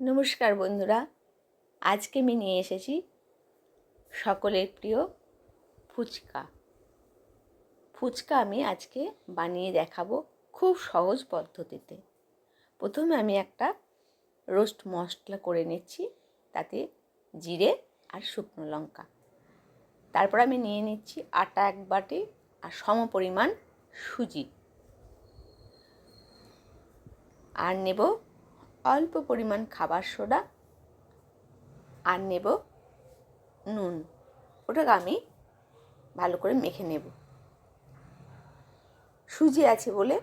নমস্কার বন্ধুরা, আজকে আমি নিয়ে এসেছি সকলের প্রিয় ফুচকা। ফুচকা আমি আজকে বানিয়ে দেখাবো খুব সহজ পদ্ধতিতে। প্রথমে আমি একটা রোস্ট মশলা করে নিচ্ছি, তাতে জিরে আর শুকনো লঙ্কা। তারপর আমি নিয়ে নিচ্ছি আটা 1 বাটি আর সম পরিমাণ সুজি, আর নেব অল্প পরিমাণ খাবার সোডা, আর নেব নুন। ওটাকে আমি ভালো করে মেখে নেব। সুজি আছে বলে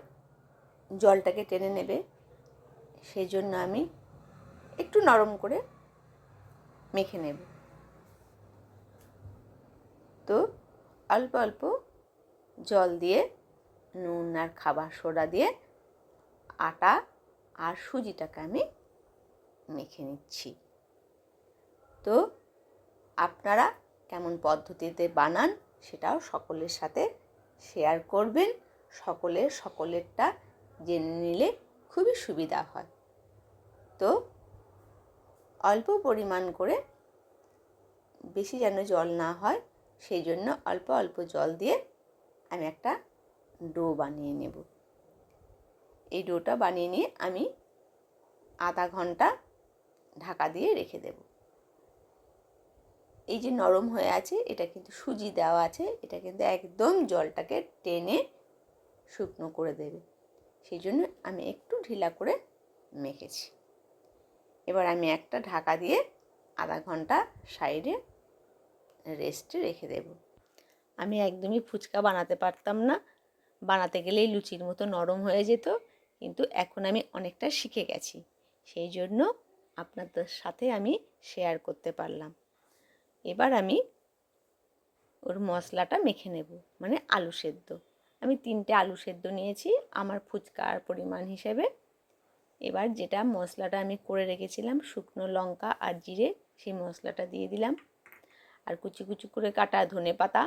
জলটাকে টেনে নেবে, সেই জন্য আমি একটু নরম করে মেখে নেব। তো অল্প অল্প জল দিয়ে, নুন আর খাবার সোডা দিয়ে আটা আর সুজিটাকে আমি মেখে নিচ্ছি। তো আপনারা কেমন পদ্ধতিতে বানান সেটাও সকলের সাথে শেয়ার করবেন। সকলেরটা জেনে নিলে খুবই সুবিধা হয়। তো অল্প পরিমাণ করে, বেশি যেন জল না হয় সেই জন্য অল্প অল্প জল দিয়ে আমি একটা ডো বানিয়ে নেব। এই ডোটা বানিয়ে নিয়ে আমি আধা ঘন্টা ঢাকা দিয়ে রেখে দেব। এই যে নরম হয়ে আছে, এটা কিন্তু সুজি দেওয়া আছে, এটা কিন্তু একদম জলটাকে টেনে শুকনো করে দেবে, সেই জন্য আমি একটু ঢিলা করে মেখেছি। এবার আমি একটা ঢাকা দিয়ে আধা ঘন্টা সাইডে রেস্টে রেখে দেব। আমি একদমই ফুচকা বানাতে পারতাম না, বানাতে গেলেই লুচির মতো নরম হয়ে যেত, কিন্তু এখন আমি অনেকটা শিখে গেছি, সেই জন্য আপনাদের সাথে আমি শেয়ার করতে পারলাম। এবার আমি ওর মশলাটা মেখে নেব, মানে আলু সেদ্ধ। আমি 3টে আলু সেদ্ধ নিয়েছি আমার ফুচকার পরিমাণ হিসেবে। এবার যেটা মশলাটা আমি করে রেখেছিলাম, শুকনো লঙ্কা আর জিরে, সেই মশলাটা দিয়ে দিলাম। আর কুচি কুচি করে কাটা ধনেপাতা,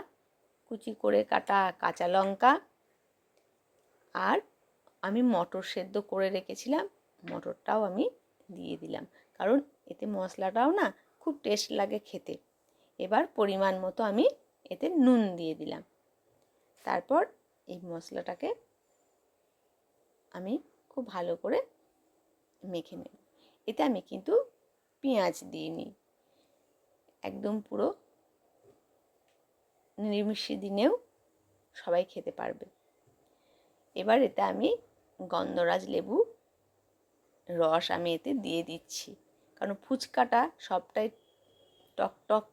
কুচি করে কাটা কাঁচা লঙ্কা, আর আমি মটর সেদ্ধ করে রেখেছিলাম, মটরটাও আমি দিয়ে দিলাম, কারণ এতে মশলাটাও না খুব টেস্ট লাগে খেতে। এবার পরিমাণ মতো আমি এতে নুন দিয়ে দিলাম। তারপর এই মশলাটাকে আমি খুব ভালো করে মেখে নেব। এতে আমি কিন্তু পেঁয়াজ দিইনি, একদম পুরো নিরামিষি দিনেও সবাই খেতে পারবে। এবার এতে আমি গন্ধরাজ লেবু রস আমি এতে দিয়ে দিচ্ছি, কারণ ফুচকাটা সবটাই টক টক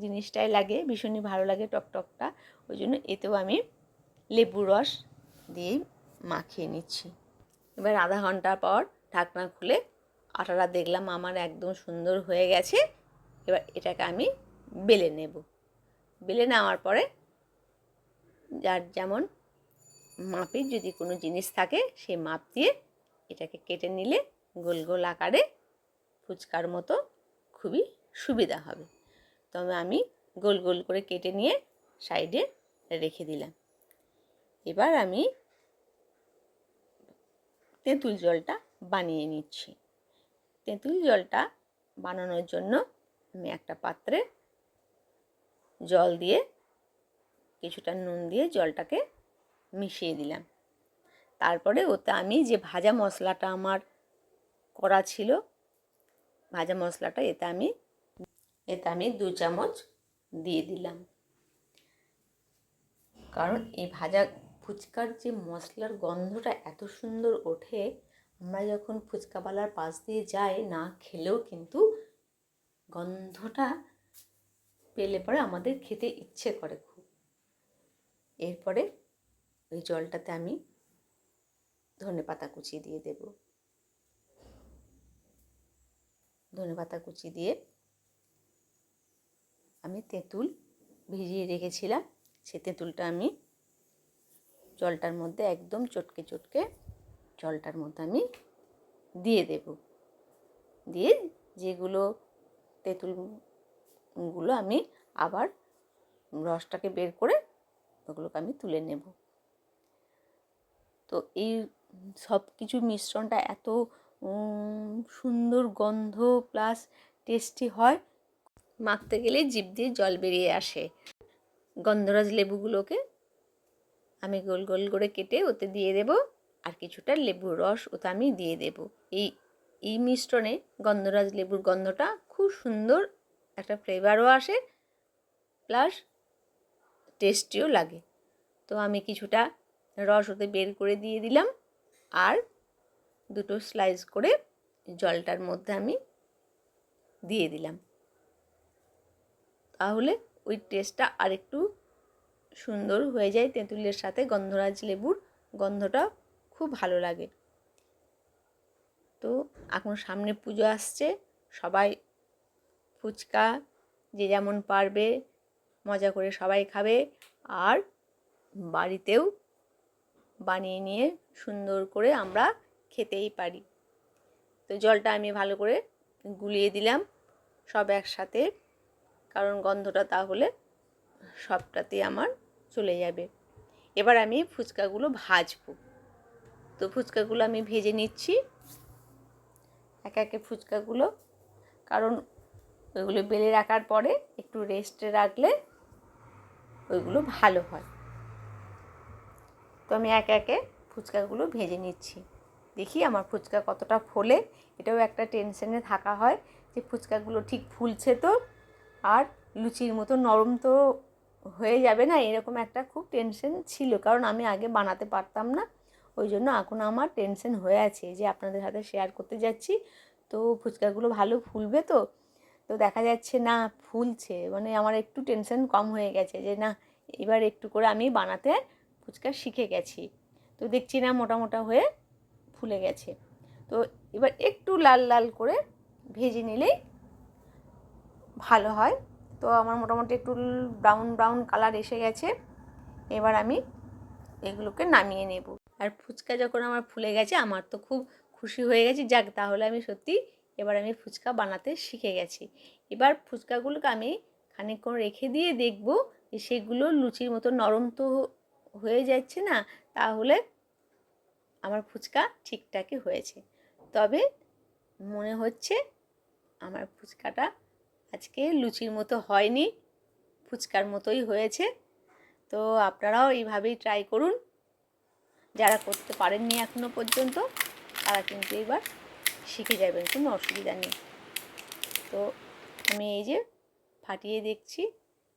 জিনিসটাই লাগে, ভীষণই ভালো লাগে টকটকটা, ওই জন্য এতেও আমি লেবু রস দিয়েই মাখিয়ে নিচ্ছি। এবার আধা ঘন্টা পর ঢাকনা খুলে আটাটা দেখলাম আমার একদম সুন্দর হয়ে গেছে। এবার এটাকে আমি বেলে নেব। বেলে নেওয়ার পরে যার যেমন মাপের যদি কোনো জিনিস থাকে সেই মাপ দিয়ে এটাকে কেটে নিলে গোল গোল আকারে ফুচকার মতো খুবই সুবিধা হবে। তবে আমি গোল গোল করে কেটে নিয়ে সাইডে রেখে দিলাম। এবার আমি তেঁতুল জলটা বানিয়ে নিচ্ছি। তেঁতুল জলটা বানানোর জন্য আমি একটা পাত্রে জল দিয়ে কিছুটা নুন দিয়ে জলটাকে মিশিয়ে দিলাম। তারপরে ওতে আমি যে ভাজা মশলাটা আমার করা ছিল, ভাজা মশলাটা এতে আমি 2 চামচ দিয়ে দিলাম, কারণ এই ভাজা ফুচকার যে মশলার গন্ধটা এত সুন্দর ওঠে, আমরা যখন ফুচকাওয়ালার পাশ দিয়ে যাই না খেলেও কিন্তু গন্ধটা পেলে পরে আমাদের খেতে ইচ্ছে করে খুব। এরপরে ওই জলটাতে আমি ধনেপাতা কুচি দিয়ে দেব। ধনেপাতা কুচি দিয়ে আমি তেঁতুল ভিজিয়ে রেখেছিলাম, সে তেঁতুলটা আমি জলটার মধ্যে একদম চটকে চটকে জলটার মধ্যে আমি দিয়ে দেব। দিয়ে যেগুলো তেঁতুলগুলো আমি আবার রসটাকে বের করে ওগুলোকে আমি তুলে নেব। তো এই সব কিছু মিশ্রণটা এত সুন্দর গন্ধ প্লাস টেস্টি হয়। মাখতে গেলে জিভ দিয়ে জল বেরিয়ে আসে। গন্ধরাজ লেবুগুলোকে আমি গোল গোল করে কেটে ওতে দিয়ে দেব, আর কিছুটা লেবুর রস ওতে আমি দিয়ে দেব। এই মিশ্রণে গন্ধরাজ লেবুর গন্ধটা খুব সুন্দর একটা ফ্লেভারও আসে, প্লাস টেস্টিও লাগে। তো আমি কিছুটা রস ওতে বের করে দিয়ে দিলাম, আর দুটো স্লাইস করে জলটার মধ্যে আমি দিয়ে দিলাম। তাহলে ওই টেস্টটা আরেকটু সুন্দর হয়ে যায়। তেঁতুলের সাথে গন্ধরাজ লেবুর গন্ধটা খুব ভালো লাগে। তো এখন সামনে পুজো আসছে, সবাই ফুচকা যে যেমন পারবে মজা করে সবাই খাবে, আর বাড়িতেও বানিয়ে নিয়ে সুন্দর করে আমরা খেতেই পারি। তো জলটা আমি ভালো করে গুলিয়ে দিলাম সব একসাথে, কারণ গন্ধটা তাহলে সবটাতে আমার চলে যাবে। এবার আমি ফুচকাগুলো ভাজবো। তো ফুচকাগুলো আমি ভেজে নিচ্ছি একে একে ফুচকাগুলো, কারণ ওইগুলো বেলে রাখার পরে একটু রেস্টে রাখলে ওইগুলো ভালো হয়। তো আমি একে একে ফুচকাগুলো ভেজে নিচ্ছি। দেখি আমার ফুচকা কতটা ফোলে। এটাও একটা টেনশনে থাকা হয় যে ফুচকাগুলো ঠিক ফুলছে তো, আর লুচির মতো নরম তো হয়ে যাবে না, এরকম একটা খুব টেনশন ছিল, কারণ আমি আগে বানাতে পারতাম না। ওই জন্য এখন আমার টেনশন হয়ে আছে যে আপনাদের সাথে শেয়ার করতে যাচ্ছি। তো ফুচকাগুলো ভালো ফুলবে তো। তো দেখা যাচ্ছে না ফুলছে, মানে আমার একটু টেনশন কম হয়ে গেছে যে না এবার একটু করে আমি বানাতে ফুচকা শিখে গেছি। তো দেখছি না মোটা মোটা হয়ে ফুলে গেছে। তো এবার একটু লাল লাল করে ভেজে নিলেই ভালো হয়। তো আমার মোটামুটি একটু ব্রাউন ব্রাউন কালার এসে গেছে। এবার আমি এগুলোকে নামিয়ে নেব। আর ফুচকা যখন আমার ফুলে গেছে আমার তো খুব খুশি হয়ে গেছি, যাক তাহলে আমি সত্যি এবার আমি ফুচকা বানাতে শিখে গেছি। এবার ফুচকাগুলোকে আমি খানিকক্ষণ রেখে দিয়ে দেখব যে সেগুলো লুচির মতো নরম তো হয়ে যাচ্ছে না, তাহলে আমার ফুচকা ঠিকঠাকই হয়েছে। তবে মনে হচ্ছে আমার ফুচকাটা আজকে লুচির মতো হয়নি, ফুচকার মতোই হয়েছে। তো আপনারাও এইভাবেই ট্রাই করুন। যারা করতে পারেননি এখনও পর্যন্ত তারা কিন্তু এবার শিখে যাবেন, কোনো অসুবিধা নেই। তো আমি এই যে ফাটিয়ে দেখছি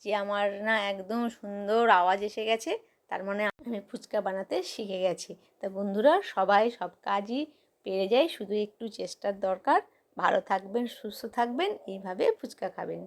যে আমার না একদম সুন্দর আওয়াজ এসে গেছে, তার মানে আমি ফুচকা বানাতে শিখে গেছি। তা বন্ধুরা সবাই সব কাজই পেরে যায়, শুধু একটু চেষ্টার দরকার। ভালো থাকবেন, সুস্থ থাকবেন, এইভাবে ফুচকা খাবেন।